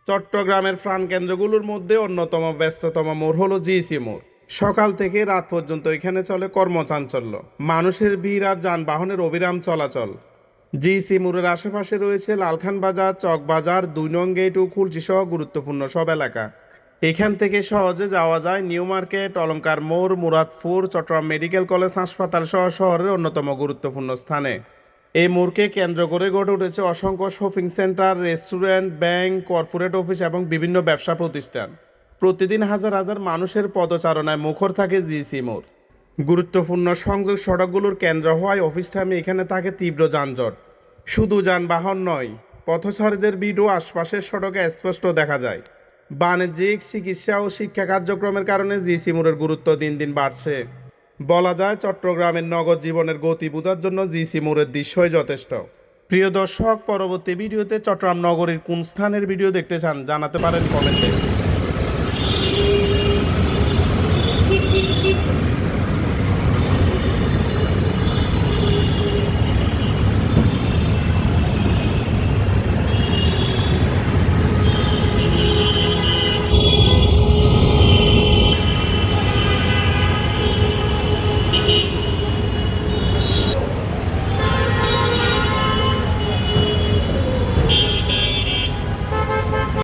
চট্টগ্রামের প্রাণকেন্দ্রগুলোর মধ্যে অন্যতম ব্যস্ততম মোড় হলো জিইসি মোড়। সকাল থেকে রাত পর্যন্ত এখানে চলে কর্মচাঞ্চল্য, মানুষের ভিড় আর যানবাহনের অবিরাম চলাচল। জিইসি মোড়ের আশেপাশে রয়েছে লালখান বাজার, চকবাজার, ২ নং গেট ও খুলশি সহ গুরুত্বপূর্ণ সব এলাকা। এখান থেকে সহজে যাওয়া যায় নিউ মার্কেট, অলঙ্কার মোড়, মুরাদপুর, চট্টগ্রাম মেডিকেল কলেজ হাসপাতাল সহ শহরের অন্যতম গুরুত্বপূর্ণ স্থানে। এই মোড়কে কেন্দ্র করে গড়ে উঠেছে অসংখ্য shopping centre, restaurant, bank, corporate office এবং বিভিন্ন ব্যবসা প্রতিষ্ঠান। প্রতিদিন হাজার হাজার মানুষের পদচারণায় মুখর থাকে জিইসি মোড়। গুরুত্বপূর্ণ সংযোগ সড়কগুলোর কেন্দ্র হওয়ায় অফিস টাইমে এখানে থাকে তীব্র যানজট। শুধু যানবাহন নয়, পথচারীদের ভিড়ও আশপাশের সড়কে স্পষ্ট দেখা যায়। বাণিজ্যিক, চিকিৎসা ও শিক্ষা কার্যক্রমের কারণে জিইসি মোড়ের গুরুত্ব দিন দিন বাড়ছে। বলা যায় চট্টগ্রামের নগদ জীবনের গতি বোঝার জন্য জিইসি মোড়ের দৃশ্যই যথেষ্ট। প্রিয় দর্শক, পরবর্তী ভিডিওতে চট্টগ্রাম নগরীর কোন স্থানের ভিডিও দেখতে চান জানাতে পারেন কমেন্টে।